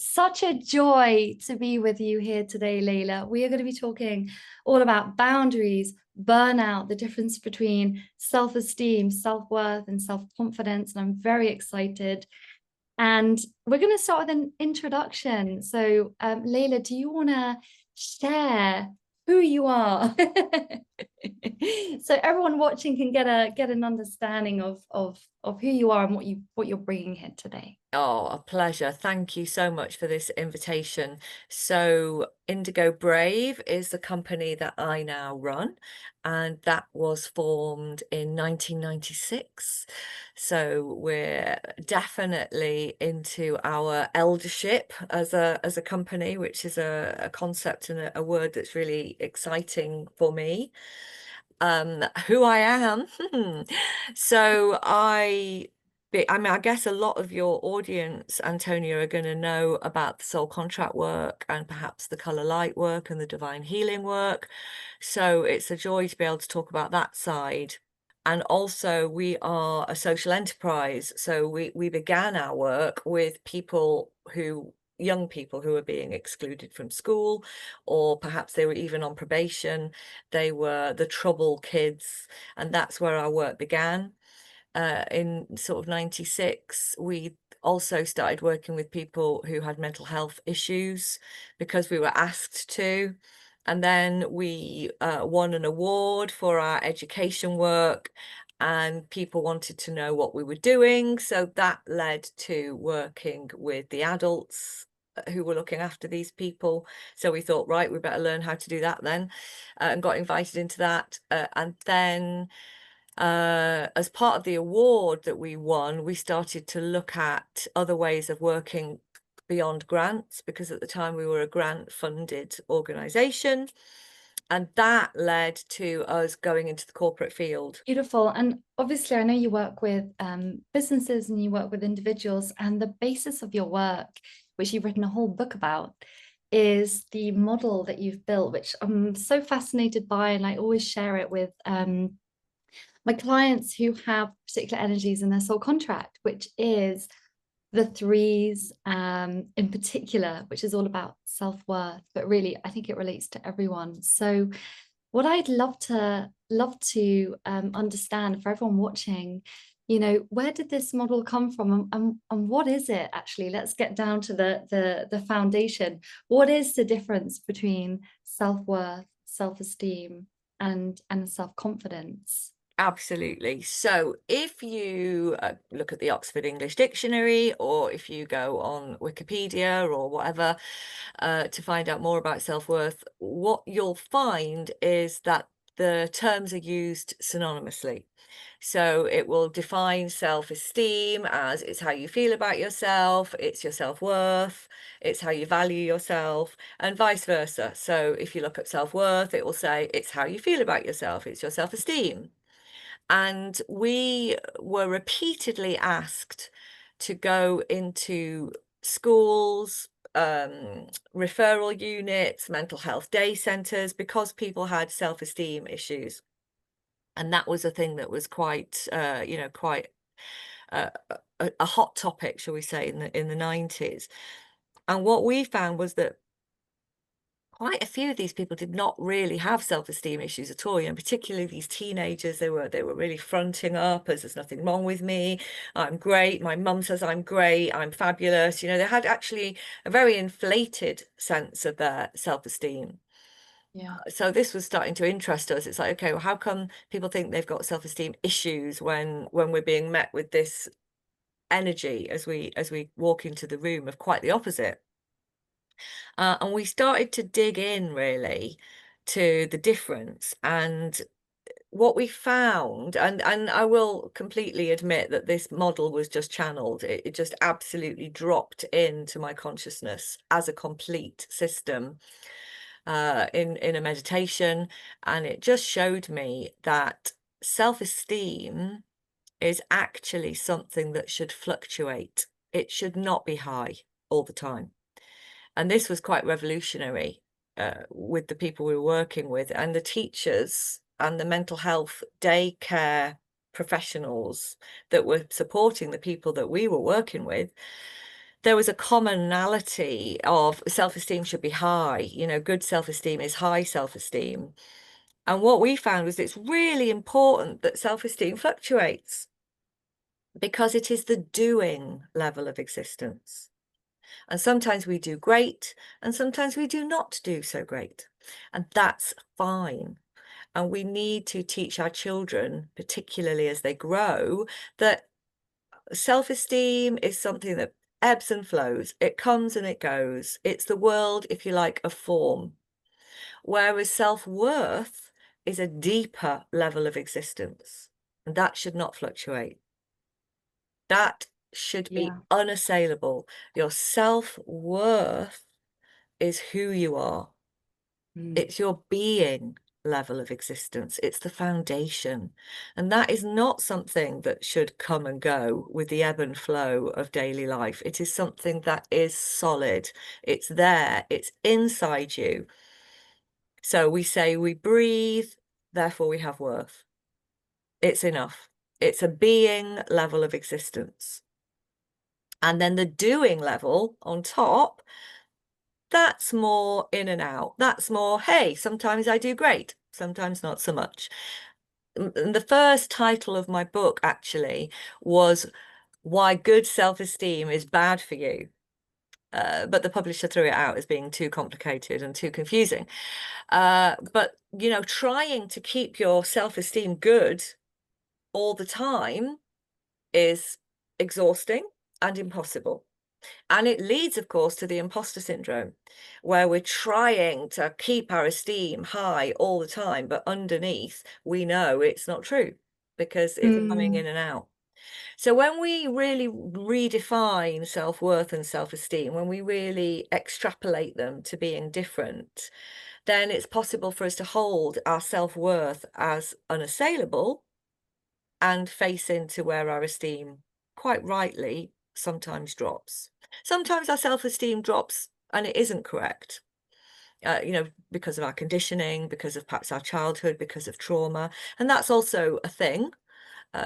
Such a joy to be with you here today, Layla. We are going to be talking all about boundaries, burnout, the difference between self-esteem, self-worth, and self-confidence. And I'm very excited. And we're going to start with an introduction. So, Layla, do you want to share who you are? So everyone watching can get an understanding of who you are and what you're bringing here today. Oh, a pleasure. Thank you so much for this invitation. So, Indigo Brave is the company that I now run, and that was formed in 1996. So, we're definitely into our eldership as a company, which is a concept and a word that's really exciting for me. Who I am. So I mean, I guess a lot of your audience, Antonia, are going to know about the soul contract work and perhaps the color light work and the divine healing work. So it's a joy to be able to talk about that side. And also, we are a social enterprise. So we began our work with young people who were being excluded from school, or perhaps they were even on probation. They were the trouble kids, and that's where our work began in sort of 96. We also started working with people who had mental health issues because we were asked to. And then we won an award for our education work, and people wanted to know what we were doing. So that led to working with the adults who were looking after these people. So we thought, right, we better learn how to do that then, and got invited into that. And then as part of the award that we won, we started to look at other ways of working beyond grants, because at the time we were a grant funded organization, and that led to us going into the corporate field. Beautiful. And obviously, I know you work with businesses and you work with individuals, and the basis of your work, which you've written a whole book about, is the model that you've built, which I'm so fascinated by. And I always share it with my clients who have particular energies in their soul contract, which is the threes in particular, which is all about self-worth, but really I think it relates to everyone. So what I'd love to understand for everyone watching, where did this model come from, and what is it actually? Let's get down to the foundation. What is the difference between self-worth, self-esteem, and self-confidence? Absolutely. So if you look at the Oxford English Dictionary, or if you go on Wikipedia or whatever to find out more about self-worth, what you'll find is that the terms are used synonymously. So it will define self-esteem as it's how you feel about yourself, it's your self-worth, it's how you value yourself, and vice versa. So if you look at self-worth, it will say it's how you feel about yourself, it's your self-esteem. And we were repeatedly asked to go into schools, referral units, mental health day centres, because people had self-esteem issues. And that was a thing that was quite, quite a hot topic, shall we say, in the 90s. And what we found was that quite a few of these people did not really have self-esteem issues at all, particularly these teenagers. They were really fronting up as there's nothing wrong with me. I'm great. My mum says I'm great. I'm fabulous. They had actually a very inflated sense of their self-esteem. Yeah. So this was starting to interest us. It's like, okay, well, how come people think they've got self-esteem issues when we're being met with this energy as we walk into the room of quite the opposite? And we started to dig in really to the difference. And what we found, and I will completely admit that this model was just channeled. It just absolutely dropped into my consciousness as a complete system in a meditation. And it just showed me that self-esteem is actually something that should fluctuate. It should not be high all the time. And this was quite revolutionary with the people we were working with, and the teachers and the mental health daycare professionals that were supporting the people that we were working with. there was a commonality of self-esteem should be high. You know, good self-esteem is high self-esteem. And what we found was it's really important that self-esteem fluctuates because it is the doing level of existence. And sometimes we do great, and sometimes we do not do so great. And that's fine. And we need to teach our children, particularly as they grow, that self-esteem is something that ebbs and flows. It comes and it goes. It's the world, if you like, of form. Whereas self-worth is a deeper level of existence. And that should not fluctuate. That should be Yeah. unassailable. Your self-worth is who you are. Mm. It's your being level of existence. It's the foundation. And that is not something that should come and go with the ebb and flow of daily life. It is something that is solid. It's there. It's inside you. So we say we breathe, therefore we have worth. It's enough. It's a being level of existence. And then the doing level on top, that's more in and out. That's more, hey, sometimes I do great, sometimes not so much. And the first title of my book actually was Why Good Self-Esteem is Bad for You. But the publisher threw it out as being too complicated and too confusing. But, you know, trying to keep your self-esteem good all the time is exhausting and impossible. And it leads, of course, to the imposter syndrome, where we're trying to keep our esteem high all the time, but underneath, we know it's not true because it's coming Mm. in and out. So when we really redefine self-worth and self-esteem, when we really extrapolate them to being different, then it's possible for us to hold our self-worth as unassailable and face into where our esteem, quite rightly, sometimes drops. Sometimes our self-esteem drops and it isn't correct, you know, because of our conditioning, because of perhaps our childhood, because of trauma. And that's also a thing.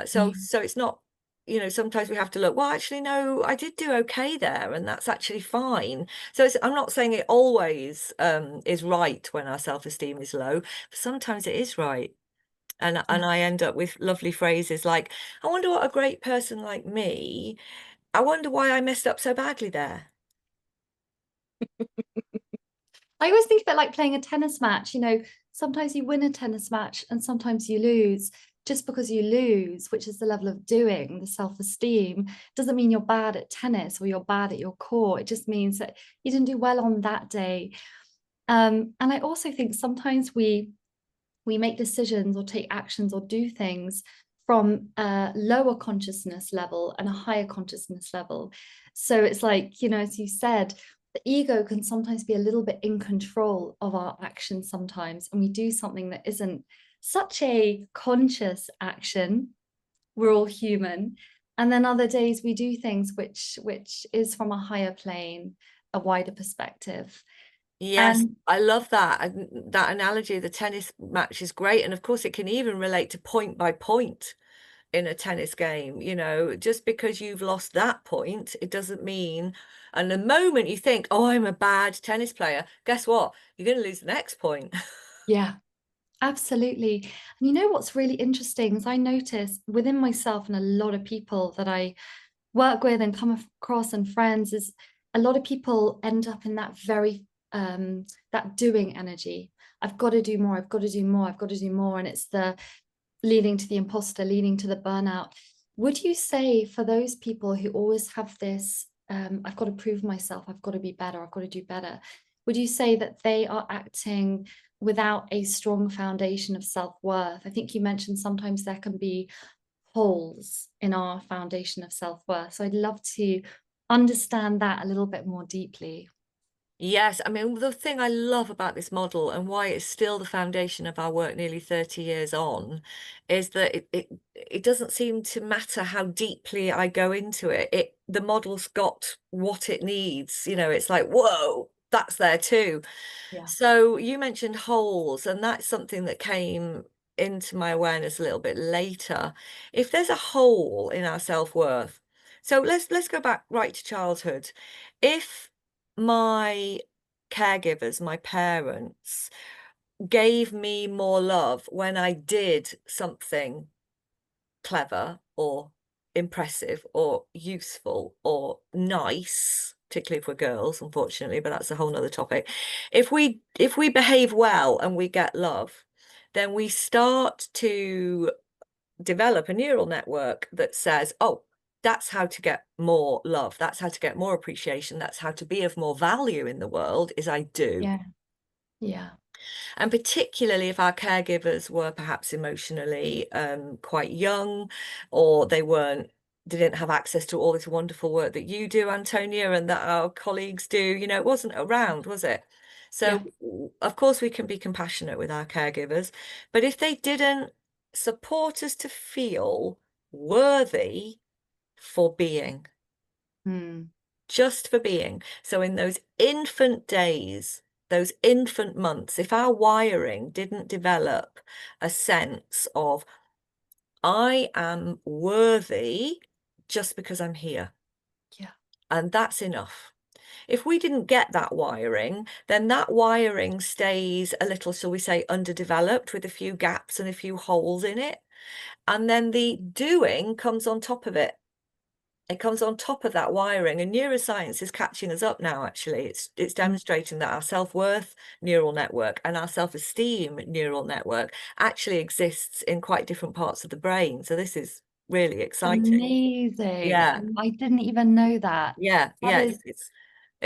So it's not, you know, sometimes we have to look, well, actually, no, I did do okay there, and that's actually fine. So I'm not saying it always is right when our self-esteem is low, but sometimes it is right. And Yeah. I end up with lovely phrases like, I wonder what a great person like me, I wonder why I messed up so badly there. I always think of it like playing a tennis match. You know, sometimes you win a tennis match and sometimes you lose. Just because you lose, which is the level of doing, the self-esteem, doesn't mean you're bad at tennis or you're bad at your core. It just means that you didn't do well on that day. And I also think sometimes we make decisions or take actions or do things from a lower consciousness level and a higher consciousness level. So it's like, you know, as you said, the ego can sometimes be a little bit in control of our actions sometimes, and we do something that isn't such a conscious action. We're all human. And then other days we do things which is from a higher plane, a wider perspective. Yes, And I love that. And that analogy of the tennis match is great. And of course, it can even relate to point by point in a tennis game. You know, just because you've lost that point, it doesn't mean. And the moment you think, oh, I'm a bad tennis player, guess what? You're going to lose the next point. yeah, absolutely. And you know what's really interesting is I notice within myself and a lot of people that I work with and come across and friends is a lot of people end up in that very that doing energy. I've got to do more, I've got to do more, I've got to do more. And it's the leading to the imposter, leading to the burnout. Would you say for those people who always have this, I've got to prove myself, I've got to be better, I've got to do better, would you say that they are acting without a strong foundation of self-worth? I think you mentioned sometimes there can be holes in our foundation of self-worth. So I'd love to understand that a little bit more deeply. Yes, I mean, the thing I love about this model and why it's still the foundation of our work nearly 30 years on is that it doesn't seem to matter how deeply I go into it. The model's got what it needs. You know, it's like, whoa, that's there too. Yeah. So you mentioned holes, and that's something that came into my awareness a little bit later. If there's a hole in our self-worth, So let's go back right to childhood. If my caregivers, my parents, gave me more love when I did something clever or impressive or useful or nice, particularly if we're girls, unfortunately, but that's a whole nother topic. If we behave well and we get love, then we start to develop a neural network that says, oh, that's how to get more love. That's how to get more appreciation. That's how to be of more value in the world, is I do. Yeah. Yeah. And particularly if our caregivers were perhaps emotionally quite young, or they didn't have access to all this wonderful work that you do, Antonia, and that our colleagues do, it wasn't around, was it? So, Yeah. of course, we can be compassionate with our caregivers, but if they didn't support us to feel worthy for being, Mm. just for being. So in those infant days, those infant months, if our wiring didn't develop a sense of, I am worthy just because I'm here, Yeah. and that's enough. If we didn't get that wiring, then that wiring stays a little, shall we say, underdeveloped with a few gaps and a few holes in it. And then the doing comes on top of it. It comes on top of that wiring, and neuroscience is catching us up now, actually. It's Mm. demonstrating that our self-worth neural network and our self-esteem neural network actually exists in quite different parts of the brain. So this is really exciting. Amazing. Yeah, I didn't even know that. yeah, That yeah.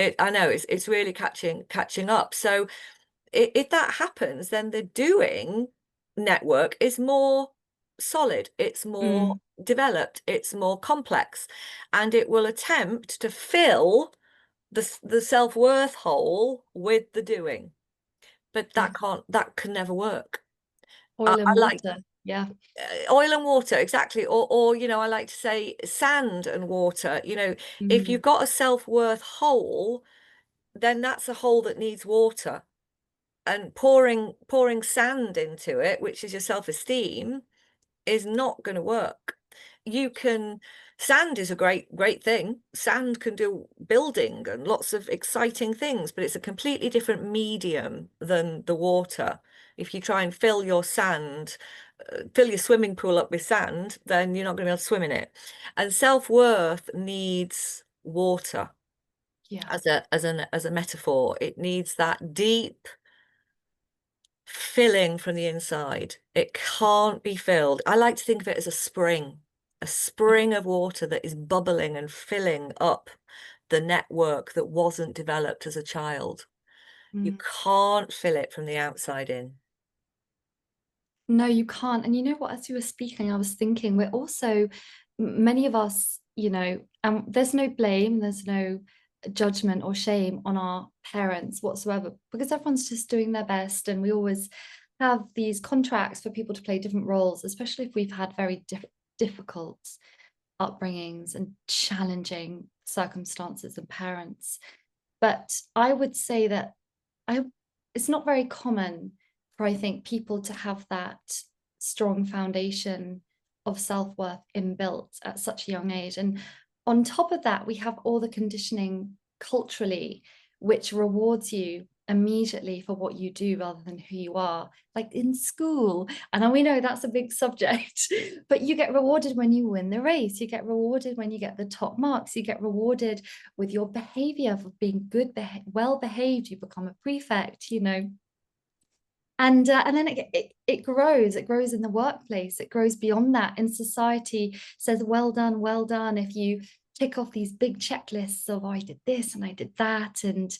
is, I know it's really catching up. So if that happens, then the doing network is more solid, it's more mm, developed, it's more complex, and it will attempt to fill the self-worth hole with the doing. But yeah. that can never work. Oil and I like water. Yeah. oil and water, exactly, or I like to say sand and water. If you've Mm, got a self-worth hole, then that's a hole that needs water. And pouring sand into it, which is your self-esteem, is not going to work. Sand is a great thing. Sand can do building and lots of exciting things, but it's a completely different medium than the water. If you try and fill your swimming pool up with sand, then you're not going to be able to swim in it. And self-worth needs water yeah. as a metaphor. It needs that deep filling from the inside. It can't be filled. I like to think of it as a Yeah. spring of water that is bubbling and filling up the network that wasn't developed as a child. You Mm. can't fill it from the outside in. No, you can't. And you know what? As you were speaking, I was thinking we're also, many of us, and there's no blame, there's no judgment or shame on our parents whatsoever, because everyone's just doing their best. And we always have these contracts for people to play different roles, especially if we've had very difficult upbringings and challenging circumstances and parents. But I would say that I it's not very common for, I think, people to have that strong foundation of self-worth inbuilt at such a young age. And on top of that, we have all the conditioning culturally, which rewards you immediately for what you do rather than who you are, like in school. And we know that's a big subject, but you get rewarded when you win the race, you get rewarded when you get the top marks, you get rewarded with your behavior for being good, well behaved, you become a prefect, and then it grows. It grows in the workplace. It grows beyond that. In society, says well done. If you tick off these big checklists of, oh, I did this and I did that, and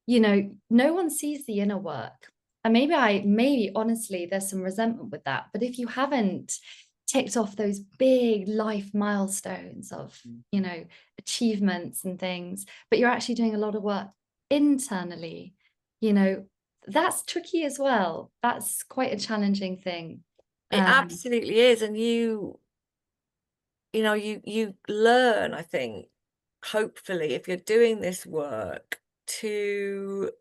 no one sees the inner work. And maybe honestly, there's some resentment with that. But if you haven't ticked off those big life milestones of achievements and things, but you're actually doing a lot of work internally, you know that's tricky as well. That's quite a challenging thing. It Um, absolutely is. And you learn, I think, hopefully, if you're doing this work, to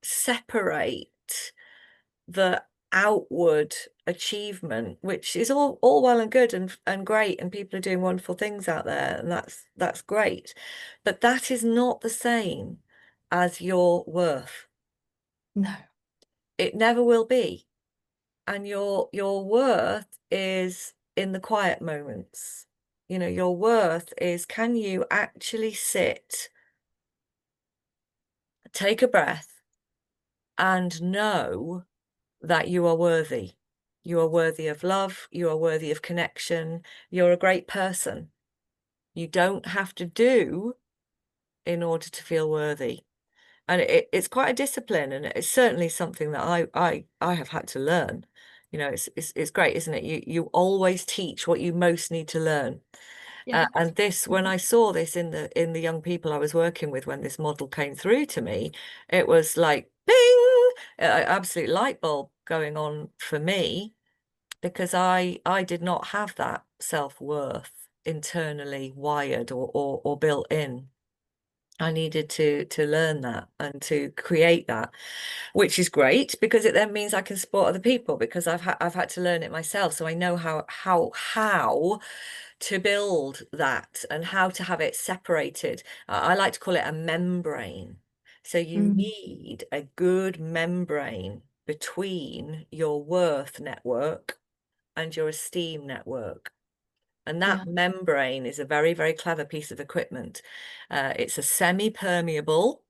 separate the outward achievement, which is all well and good and great, and people are doing wonderful things out there, and that's great, but that is not the same as your worth. No. It never will be. And your worth is in the quiet moments. You know, your worth is, can you actually sit, take a breath, and know that you are worthy. You are worthy of love. You are worthy of connection. You're a great person. You don't have to do in order to feel worthy. And it's quite a discipline, and it's certainly something that I have had to learn. You know, it's great, isn't it? You always teach what you most need to learn. Yeah. And this, when I saw this in the young people I was working with, when this model came through to me, it was like, bing, absolute light bulb going on for me, because I did not have that self-worth internally wired or built in. I needed to learn that and to create that, which is great, because it then means I can support other people, because I've had to learn it myself, so I know how to build that and how to have it separated. I like to call it a membrane. So you Mm. need a good membrane between your worth network and your esteem network. And Yeah. that membrane is a very, very clever piece of equipment. It's a semi-permeable,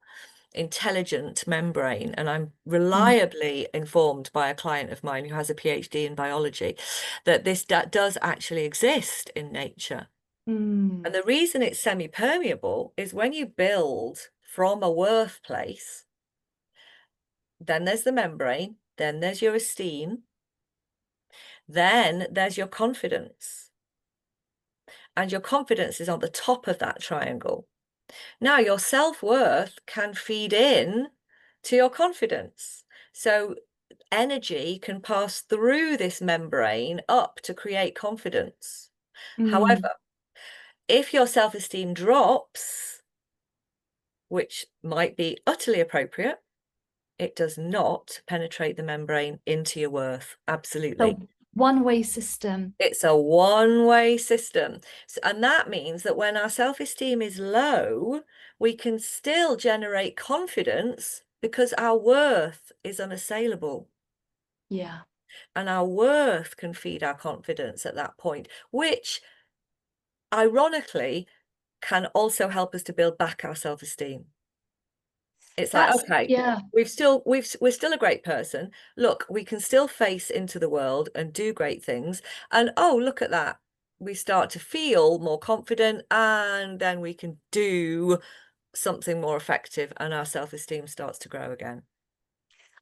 intelligent membrane. And I'm Mm. reliably informed by a client of mine who has a PhD in biology that this does actually exist in nature. And Mm. the reason it's semi-permeable is, when you build from a worth place, then there's the membrane, then there's your esteem, then there's your confidence. And your confidence is on the top of that triangle. Now, your self-worth can feed in to your confidence. So energy can pass through this membrane up to create confidence. Mm. However, if your self-esteem drops, which might be utterly appropriate, it does not penetrate the membrane into your worth. Absolutely. The one-way system. It's a one-way system. And that means that when our self-esteem is low, we can still generate confidence, because our worth is unassailable. Yeah. And our worth can feed our confidence at that point, which ironically can also help us to build back our self-esteem. It's like, That's, okay, yeah. we're still a great person. Look, we can still face into the world and do great things. And oh, look at that. We start to feel more confident, and then we can do something more effective, and our self-esteem starts to grow again.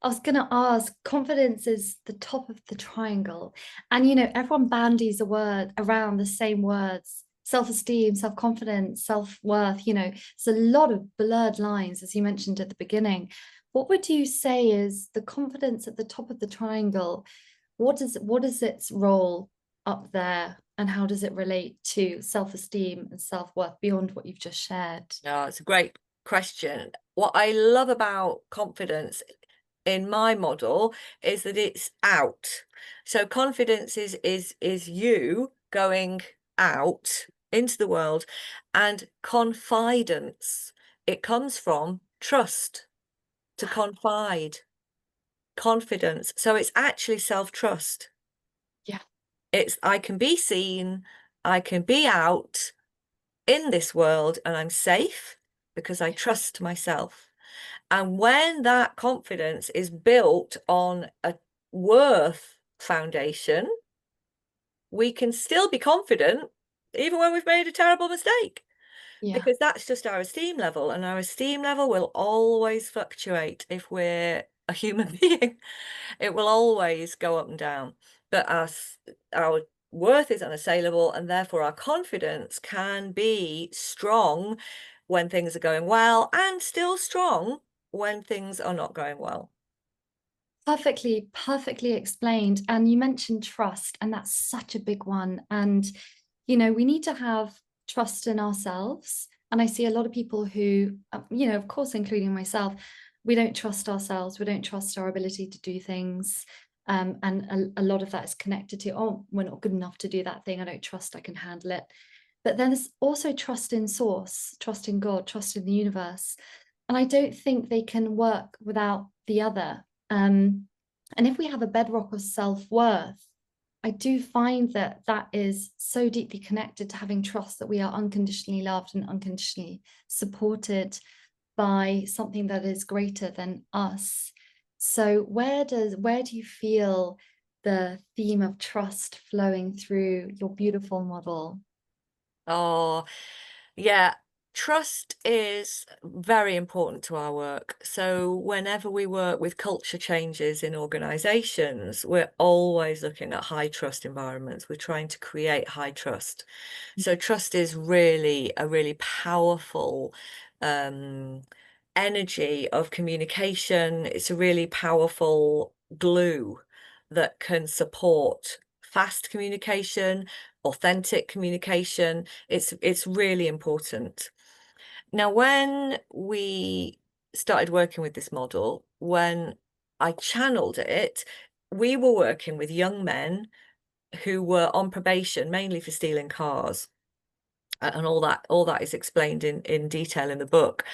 I was going to ask, confidence is the top of the triangle. And, you know, everyone bandies a word around the same words: self-esteem, self-confidence, self-worth. You know, it's a lot of blurred lines, as you mentioned at the beginning. What would you say is the confidence at the top of the triangle? What is its role up there? And how does it relate to self-esteem and self-worth beyond what you've just shared? No, it's a great question. What I love about confidence in my model is that it's out. So confidence is you going out into the world, and confidence, it comes from trust, to confide, confidence. So it's actually self-trust. Yeah. It's, I can be seen, I can be out in this world, and I'm safe because I Yeah. trust myself. And when that confidence is built on a worth foundation, we can still be confident even when we've made a terrible mistake, Yeah. because that's just our esteem level, and our esteem level will always fluctuate if we're a human being. It will always go up and down, but our worth is unassailable, and therefore our confidence can be strong when things are going well, and still strong when things are not going well. Perfectly explained. And you mentioned trust, and that's such a big one. And, you know, we need to have trust in ourselves. And I see a lot of people who, you know, of course, including myself, we don't trust ourselves. We don't trust our ability to do things. And a lot of that is connected to, oh, we're not good enough to do that thing. I don't trust I can handle it. But then there's also trust in source, trust in God, trust in the universe. And I don't think they can work without the other. And if we have a bedrock of self-worth, I do find that that is so deeply connected to having trust that we are unconditionally loved and unconditionally supported by something that is greater than us. So where do you feel the theme of trust flowing through your beautiful model? Oh, yeah. Trust is very important to our work. So whenever we work with culture changes in organizations, we're always looking at high trust environments. We're trying to create high trust. So trust is really a really powerful um, energy of communication. It's a really powerful glue that can support fast communication, authentic communication. It's really important. Now, when we started working with this model, when I channeled it, we were working with young men who were on probation, mainly for stealing cars. And all that is explained in detail in the book.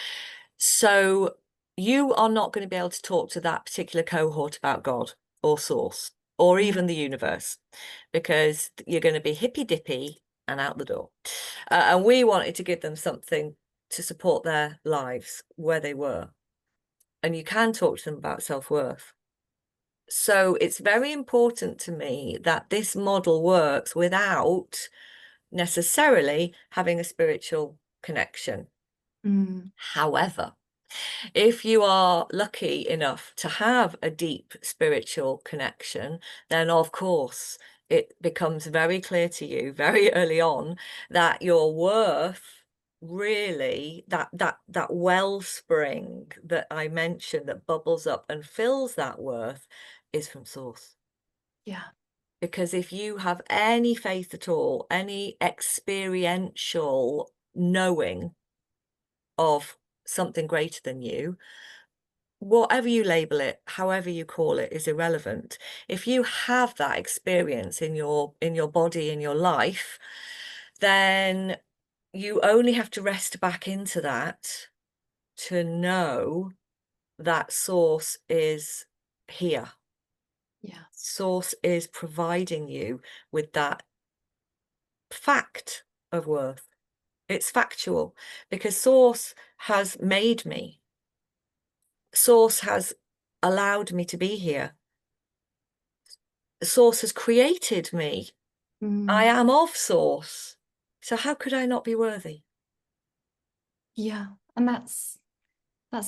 So you are not going to be able to talk to that particular cohort about God or source or Yeah, even the universe, because you're going to be hippy dippy and out the door. And we wanted to give them something to support their lives where they were. And you can talk to them about self-worth. So it's very important to me that this model works without necessarily having a spiritual connection. mm, However, if you are lucky enough to have a deep spiritual connection, then of course it becomes very clear to you very early on that your worth, really, that wellspring that I mentioned that bubbles up and fills that worth, is from source. yeah, Because if you have any faith at all, any experiential knowing of something greater than you, whatever you label it, however you call it, is irrelevant. If you have that experience in your body, in your life, then you only have to rest back into that to know that source is here. yeah, Source is providing you with that fact of worth. It's factual because source has made me. Source has allowed me to be here. Source has created me. I mm, am of source. So how could I not be worthy? yeah. And that's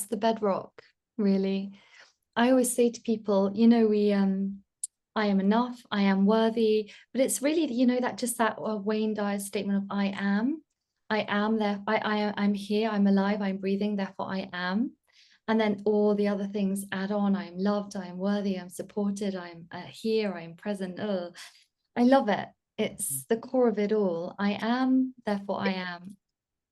the bedrock, really. I always say to people, I am enough, I am worthy, but it's really, that just that Wayne Dyer's statement of I am there, I'm here, I'm alive, I'm breathing, therefore I am. And then all the other things add on. I'm loved, I'm worthy, I'm supported, I'm here, I'm present. Oh, I love it. It's the core of it all. I am, therefore I am.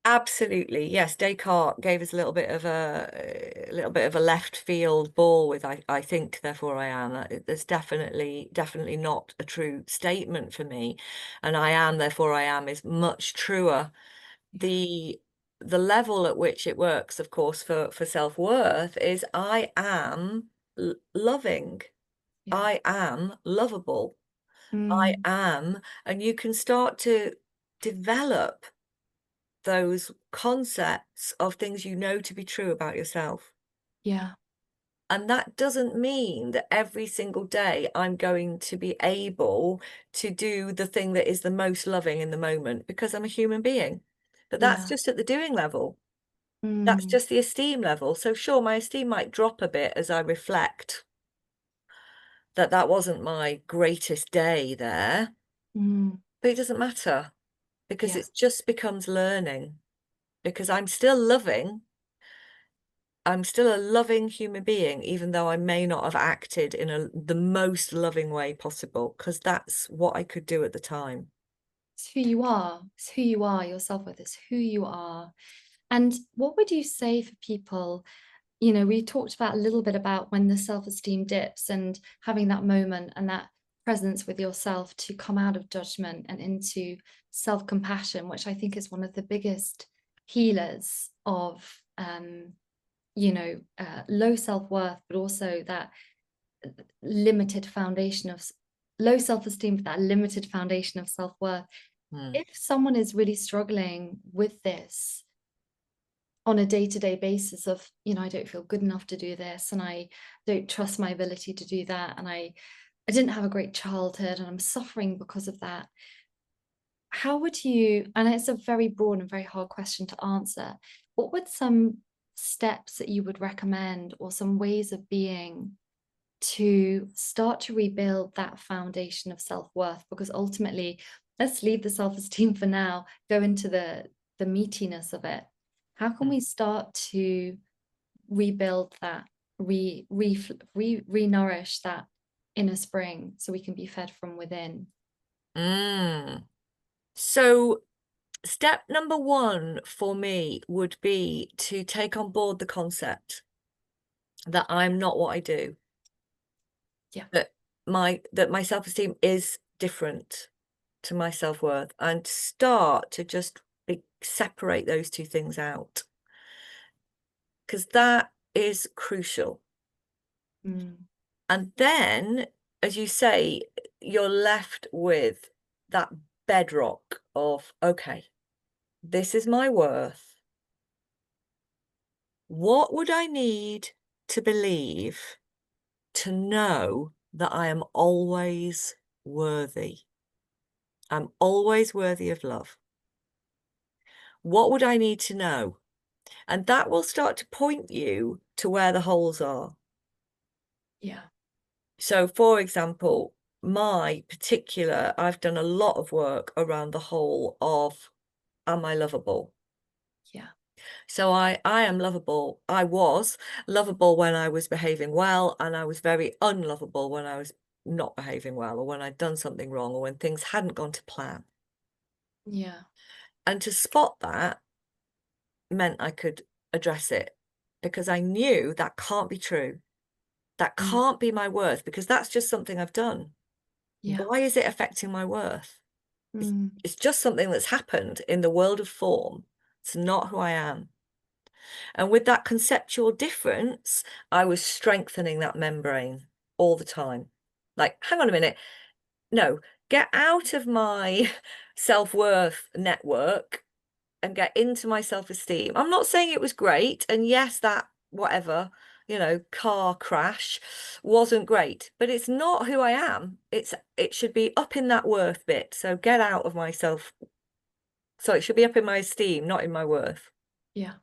Absolutely, yes. Descartes gave us a little bit of a left field ball with I think, therefore I am. There's definitely not a true statement for me, and I am, therefore I am is much truer. Yeah, The level at which it works, of course, for self-worth is I am loving. yeah, I am lovable. I mm, am, and you can start to develop those concepts of things you know to be true about yourself. yeah, And that doesn't mean that every single day I'm going to be able to do the thing that is the most loving in the moment because I'm a human being. But that's yeah, just at the doing level. That's mm, just the esteem level. So sure, my esteem might drop a bit as I reflect that that wasn't my greatest day there, mm, but it doesn't matter because yeah, it just becomes learning because I'm still loving. I'm still a loving human being, even though I may not have acted in the most loving way possible, because that's what I could do at the time. it's who you are. It's who you are. Your self-worth is who you are. And what would you say for people you know, we talked about a little bit about when the self-esteem dips and having that moment and that presence with yourself to come out of judgment and into self-compassion, which I think is one of the biggest healers of, you know, low self-worth, but also that limited foundation of low self-esteem, but that limited foundation of self-worth. Mm. If someone is really struggling with this on a day-to-day basis of, you know, I don't feel good enough to do this, and I don't trust my ability to do that, and I didn't have a great childhood and I'm suffering because of that. How would you, and it's a very broad and very hard question to answer, what would some steps that you would recommend or some ways of being to start to rebuild that foundation of self-worth? Because ultimately, let's leave the self-esteem for now, go into the meatiness of it. How can we start to rebuild that, re-nourish that inner spring so we can be fed from within? Mm. So step number one for me would be to take on board the concept that I'm not what I do, Yeah, that my self-esteem is different to my self-worth, and start to just separate those two things out, because that is crucial. mm, And then, as you say, you're left with that bedrock of, okay, this is my worth. What would I need to believe to know that I am always worthy? I'm always worthy of love. What would I need to know? And that will start to point you to where the holes are. yeah, So, for example, I've done a lot of work around the whole of, am I lovable? yeah, So I am lovable. I was lovable when I was behaving well, and I was very unlovable when I was not behaving well, or when I'd done something wrong, or when things hadn't gone to plan. yeah, And to spot that meant I could address it, because I knew that can't be true. That mm, can't be my worth, because that's just something I've done. yeah, Why is it affecting my worth? It's, mm, it's just something that's happened in the world of form. It's not who I am. And with that conceptual difference, I was strengthening that membrane all the time. Like, hang on a minute. No, get out of my self-worth network and get into my self-esteem. I'm not saying it was great. And yes, that whatever, car crash wasn't great, but it's not who I am. It should be up in that worth bit. So get out of myself. So it should be up in my esteem, not in my worth. yeah,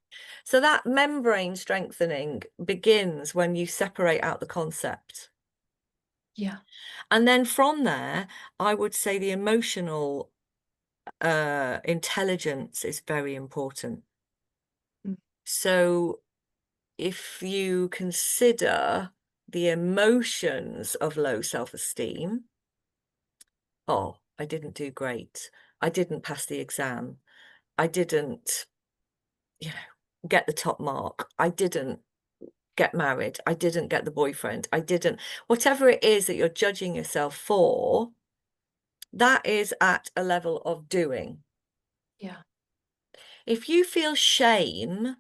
So that membrane strengthening begins when you separate out the concept. yeah, And then from there, I would say the emotional intelligence is very important. mm, So if you consider the emotions of low self-esteem, oh, I didn't do great. I didn't pass the exam. I didn't, get the top mark. I didn't get married. I didn't get the boyfriend. I didn't, whatever it is that you're judging yourself for, that is at a level of doing. yeah, If you feel shame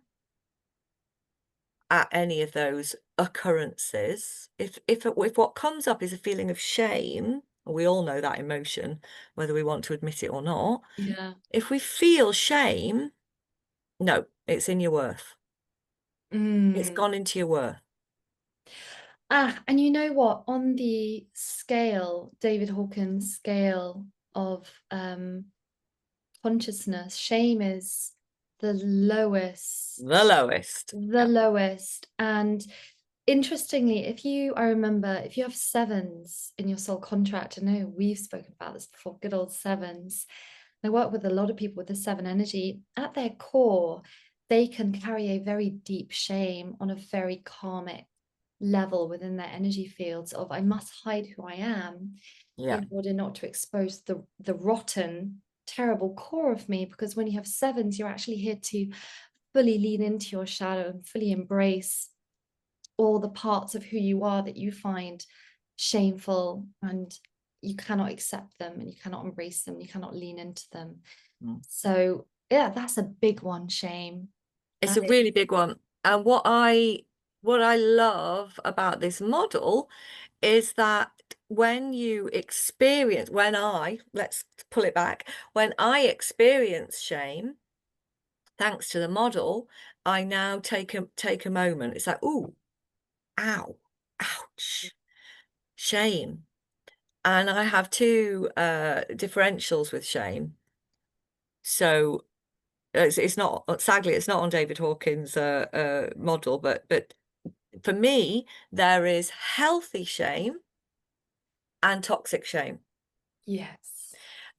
at any of those occurrences, if what comes up is a feeling of shame, and we all know that emotion, whether we want to admit it or not, yeah. if we feel shame, no, it's in your worth. It's Mm. gone into your worth. And you know what? On the scale, David Hawkins' scale of consciousness, shame is the lowest, The lowest. the Yeah. lowest. And interestingly, I remember, if you have sevens in your soul contract, I know we've spoken about this before, good old sevens. I work with a lot of people with the seven energy. At their core, they can carry a very deep shame on a very karmic level within their energy fields of, I must hide who I am Yeah. in order not to expose the rotten, terrible core of me. Because when you have sevens, you're actually here to fully lean into your shadow and fully embrace all the parts of who you are that you find shameful, and you cannot accept them, and you cannot embrace them, you cannot lean into them. Mm. So yeah, that's a big one, shame. It's And a really big one. And what I love about this model is that let's pull it back, when I experience shame, thanks to the model, I now take a moment. It's like, ooh, ow, ouch, shame. And I have two differentials with shame. So it's not, sadly, it's not on David Hawkins' model, but for me, there is healthy shame and toxic shame. yes,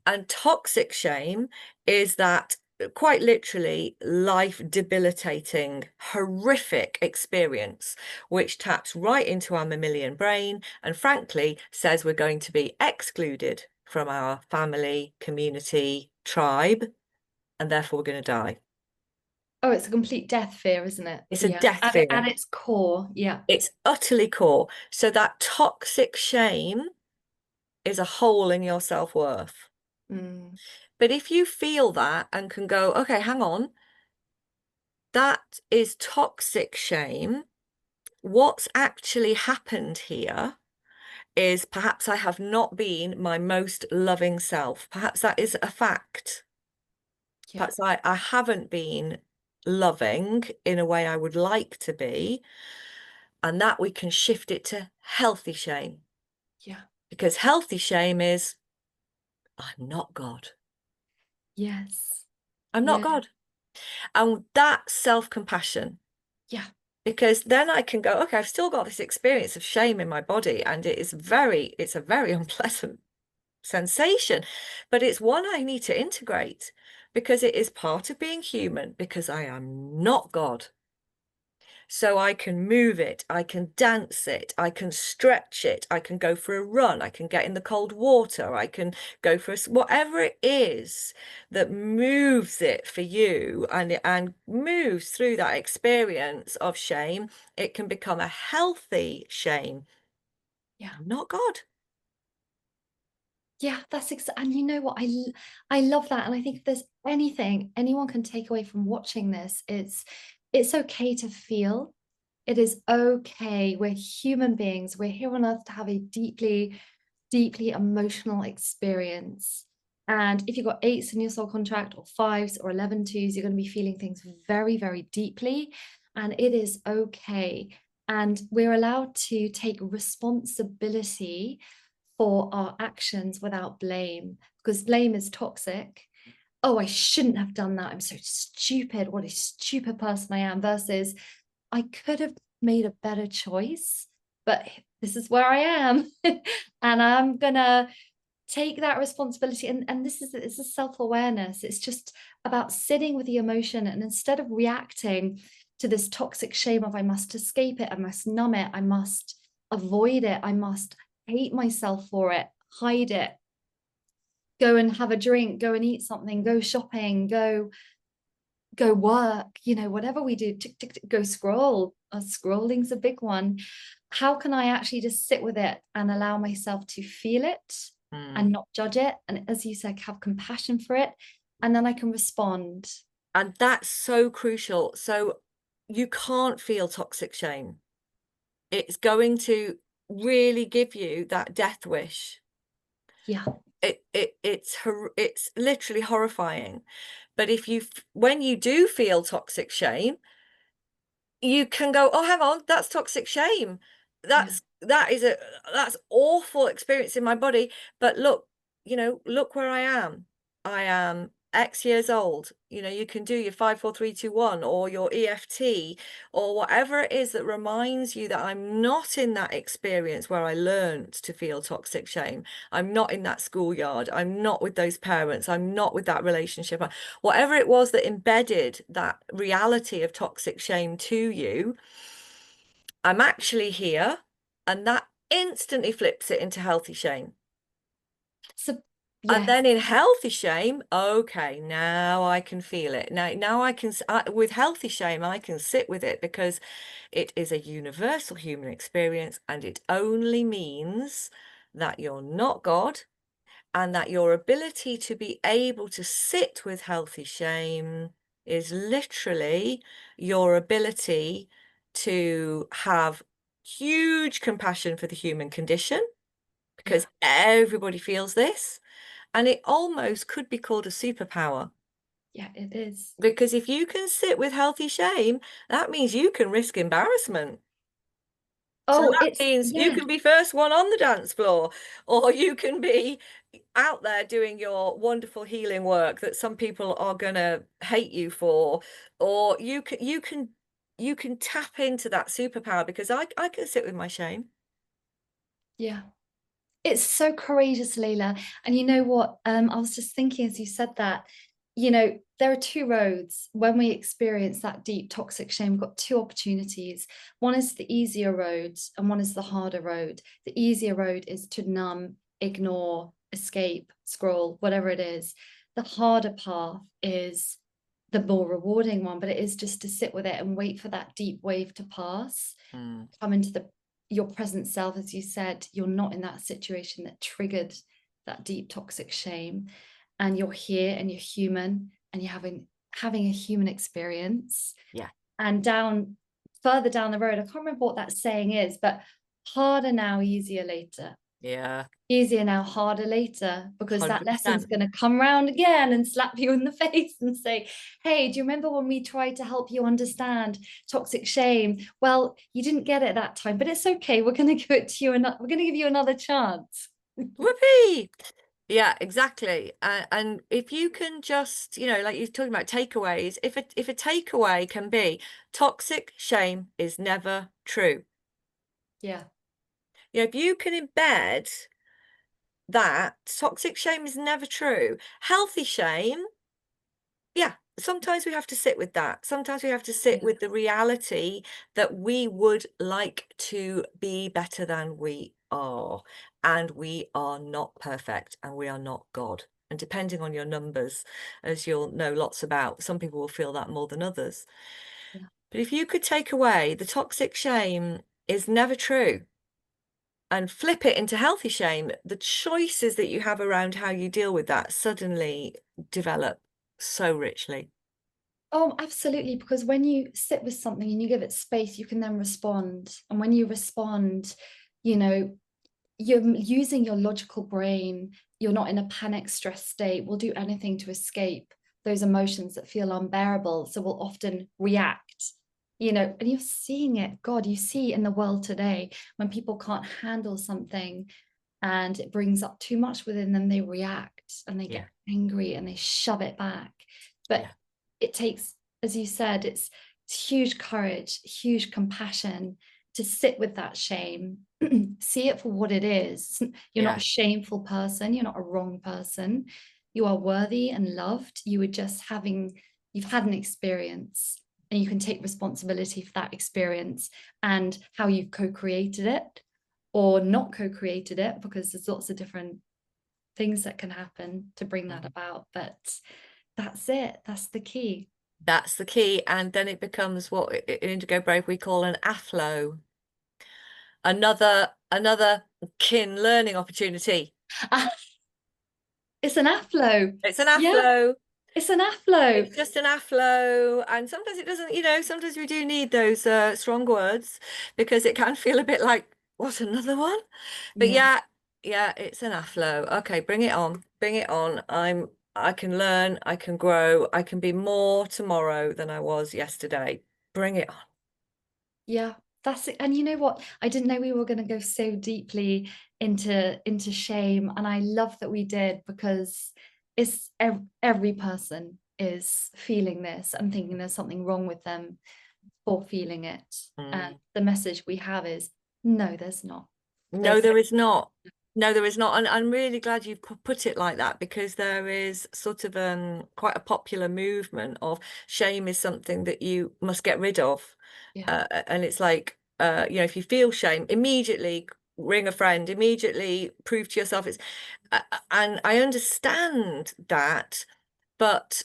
And toxic shame is that quite literally life debilitating, horrific experience, which taps right into our mammalian brain and frankly says we're going to be excluded from our family, community, tribe, and therefore we're going to die. oh, it's a complete death fear, isn't it? It's a Yeah, death at fear. its core. Yeah. It's utterly core. So that toxic shame is a hole in your self-worth. Mm, But if you feel that and can go, okay, hang on, that is toxic shame. What's actually happened here is perhaps I have not been my most loving self. Perhaps that is a fact. yeah, Perhaps I haven't been loving in a way I would like to be, and that we can shift it to healthy shame. yeah, Because healthy shame is, I'm not God. yes, I'm not yeah, God. And that self-compassion, yeah, because then I can go, okay, I've still got this experience of shame in my body, and it's a very unpleasant sensation, but it's one I need to integrate because it is part of being human, because I am not God. So I can move it, I can dance it, I can stretch it, I can go for a run, I can get in the cold water, I can go for whatever it is that moves it for you and moves through that experience of shame. It can become a healthy shame. yeah. I'm not God. Yeah, and you know what? I love that. And I think if there's anything anyone can take away from watching this, it's okay to feel. It is okay. We're human beings. We're here on earth to have a deeply, deeply emotional experience. And if you've got eights in your soul contract, or fives, or 11 twos, you're going to be feeling things very, very deeply. And it is okay. And we're allowed to take responsibility for our actions without blame, because blame is toxic. Oh, I shouldn't have done that. I'm so stupid. What a stupid person I am. Versus, I could have made a better choice, but this is where I am. And I'm gonna take that responsibility. And this is self-awareness. It's just about sitting with the emotion, and instead of reacting to this toxic shame of I must escape it, I must numb it, I must avoid it, I must hate myself for it, hide it, go and have a drink, go and eat something, go shopping, go work, whatever we do, tick, tick, tick, go scroll. Scrolling's a big one. How can I actually just sit with it and allow myself to feel it Mm. and not judge it? And as you said, have compassion for it. And then I can respond. And that's so crucial. So you can't feel toxic shame. It's going to really give you that death wish. Yeah, It's literally horrifying. But when you do feel toxic shame, you can go, oh, hang on, that's toxic shame. yeah, That's awful experience in my body. But look, look where I am. I am X years old. You can do your 5, 4, 3, 2, 1 or your EFT or whatever it is that reminds you that I'm not in that experience where I learned to feel toxic shame. I'm not in that schoolyard. I'm not with those parents. I'm not with that relationship. Whatever it was that embedded that reality of toxic shame to you, I'm actually here. And that instantly flips it into healthy shame. so And Yes. then in healthy shame, okay, now I can feel it. Now I can, with healthy shame, I can sit with it because it is a universal human experience, and it only means that you're not God, and that your ability to be able to sit with healthy shame is literally your ability to have huge compassion for the human condition, Yeah. because everybody feels this. And it almost could be called a superpower, Yeah, it is. because if you can sit with healthy shame, that means you can risk embarrassment. So Oh, that it's, means you yeah. can be first one on the dance floor, or you can be out there doing your wonderful healing work that some people are going to hate you for, or you can tap into that superpower, because I can sit with my shame. Yeah. It's so courageous, Layla. And you know what? I was just thinking as you said that, there are two roads when we experience that deep toxic shame. We've got two opportunities. One is the easier road, and one is the harder road. The easier road is to numb, ignore, escape, scroll, whatever it is. The harder path is the more rewarding one, but it is just to sit with it and wait for that deep wave to pass, Mm, come into your present self. As you said, you're not in that situation that triggered that deep toxic shame, and you're here and you're human and you're having a human experience. yeah, And further down the road, I can't remember what that saying is, but harder now, easier later. yeah, Easier now, harder later, because that lesson's 100%. going to come round again and slap you in the face and say, hey, do you remember when we tried to help you understand toxic shame? Well, you didn't get it that time, but it's okay. We're going to give it to you, and we're going to give you another chance. Whoopee! Yeah, exactly. And if you can just, like you're talking about takeaways, if a takeaway can be toxic shame is never true. Yeah. If you can embed that toxic shame is never true, healthy shame, yeah, sometimes we have to sit with that. Sometimes we have to sit Yeah. with the reality that we would like to be better than we are. And we are not perfect, and we are not God. And depending on your numbers, as you'll know lots about, some people will feel that more than others. Yeah. But if you could take away the toxic shame is never true and flip it into healthy shame, the choices that you have around how you deal with that suddenly develop so richly. Oh, absolutely. Because when you sit with something and you give it space, you can then respond. And when you respond, you know, you're using your logical brain. You're not in a panic stress state. We'll do anything to escape those emotions that feel unbearable. So we'll often react, and you're seeing it. God, you see in the world today when people can't handle something and it brings up too much within them, they react and they Yeah, get angry and they shove it back. But yeah, it takes, as you said, it's huge courage, huge compassion to sit with that shame, see it for what it is. You're not yeah, a shameful person, you're not a wrong person. You are worthy and loved. You've had an experience, and you can take responsibility for that experience and how you've co-created it or not co-created it, because there's lots of different things that can happen to bring that mhm. about. But that's it. That's the key. That's the key. And then it becomes what in Indigo Brave we call an AFLO, another kin learning opportunity. Ah, it's an aflo. It's an Yeah, AFLO. it's an aflo. It's just an AFLO, and sometimes it doesn't, sometimes we do need those strong words, because it can feel a bit like, what, another one? But Yeah. yeah, it's an AFLO. Okay, bring it on. Bring it on. I can learn, I can grow, I can be more tomorrow than I was yesterday. Bring it on. Yeah, that's it. And you know what? I didn't know we were going to go so deeply into shame, and I love that we did, because every person is feeling this and thinking there's something wrong with them for feeling it. And Mm. the message we have is no, there's not. No, There's there is not. No, there is not. And I'm really glad you've put it like that, because there is sort of quite a popular movement of shame is something that you must get rid of. Yeah. And it's like, if you feel shame, immediately ring a friend, immediately prove to yourself it's, and I understand that, but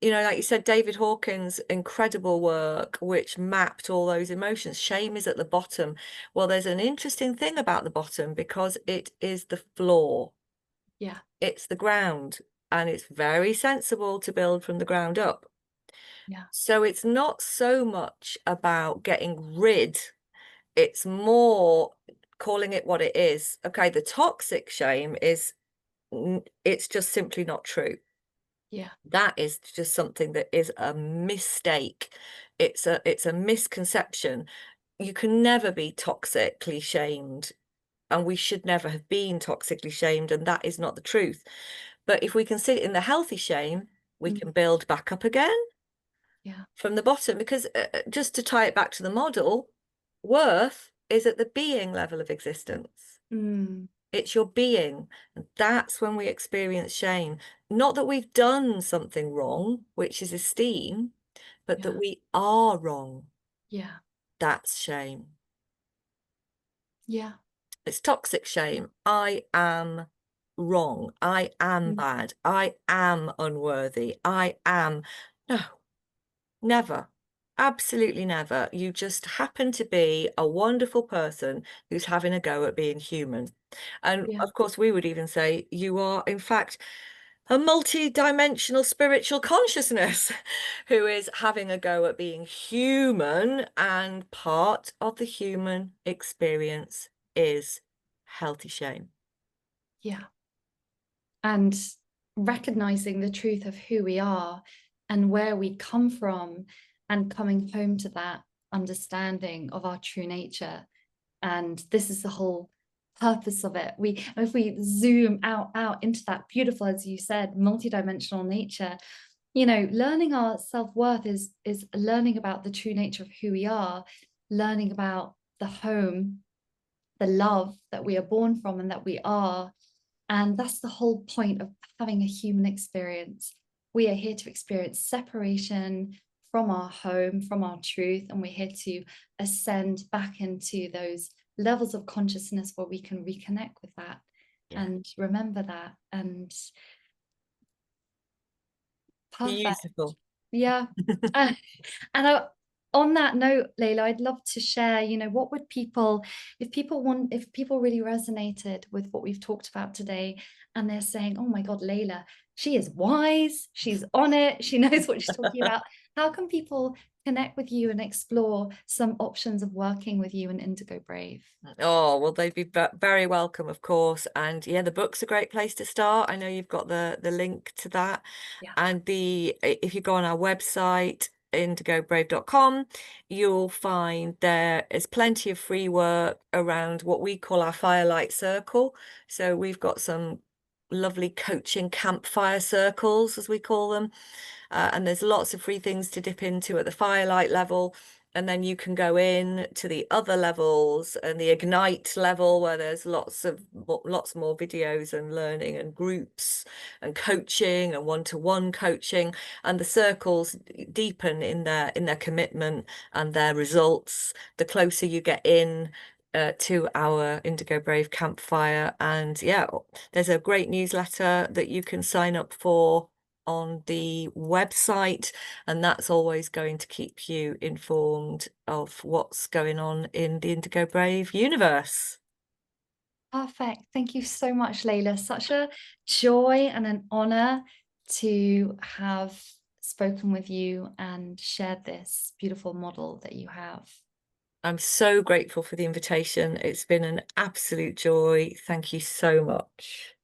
you know, like you said, David Hawkins' incredible work, which mapped all those emotions. Shame is at the bottom. Well, there's an interesting thing about the bottom because it is the floor, Yeah. it's the ground, and it's very sensible to build from the ground up. Yeah. So it's not so much about getting rid, it's more calling it what it is. Okay, the toxic shame is, it's just simply not true. Yeah. That is just something that is a mistake. It's a misconception. You can never be toxically shamed, and we should never have been toxically shamed, and that is not the truth. But if we can sit in the healthy shame, we Mm. can build back up again Yeah. from the bottom, because just to tie it back to the model, worth is at the being level of existence. Mm. It's your being. And that's when we experience shame. Not that we've done something wrong, which is esteem, but that Yeah. we are wrong. Yeah. That's shame. Yeah. It's toxic shame. I am wrong. I am Mm. bad. I am unworthy. I am. No, never. Absolutely never. You just happen to be a wonderful person who's having a go at being human. And Yeah. of course, we would even say you are, in fact, a multi-dimensional spiritual consciousness who is having a go at being human, and part of the human experience is healthy shame. Yeah. And recognizing the truth of who we are and where we come from, and coming home to that understanding of our true nature. And this is the whole purpose of it. If we zoom out into that beautiful, as you said, multidimensional nature, you know, learning our self-worth is learning about the true nature of who we are, learning about the home, the love that we are born from and that we are. And that's the whole point of having a human experience. We are here to experience separation from our home, from our truth, and we're here to ascend back into those levels of consciousness where we can reconnect with that Yeah. and remember that. And perfect. Beautiful. Yeah. And on that note, Layla, I'd love to share, you know, what would people, if people really resonated with what we've talked about today, and they're saying, oh my God, Layla, she is wise, she's on it, she knows what she's talking about. How can people connect with you and explore some options of working with you and Indigo Brave? Oh, well, they'd be very welcome, of course. And yeah, the book's a great place to start. I know you've got the link to that. Yeah. And if you go on our website, indigobrave.com, you'll find there is plenty of free work around what we call our Firelight Circle. So we've got some lovely coaching campfire circles, as we call them. And there's lots of free things to dip into at the firelight level. And then you can go in to the other levels and the Ignite level, where there's lots more videos and learning and groups and coaching and one-to-one coaching. And the circles deepen in their commitment and their results the closer you get in to our Indigo Brave campfire. And yeah, there's a great newsletter that you can sign up for on the website, and that's always going to keep you informed of what's going on in the Indigo Brave universe. Perfect. Thank you so much, Layla. Such a joy and an honor to have spoken with you and shared this beautiful model that you have. I'm so grateful for the invitation. It's been an absolute joy. Thank you so much.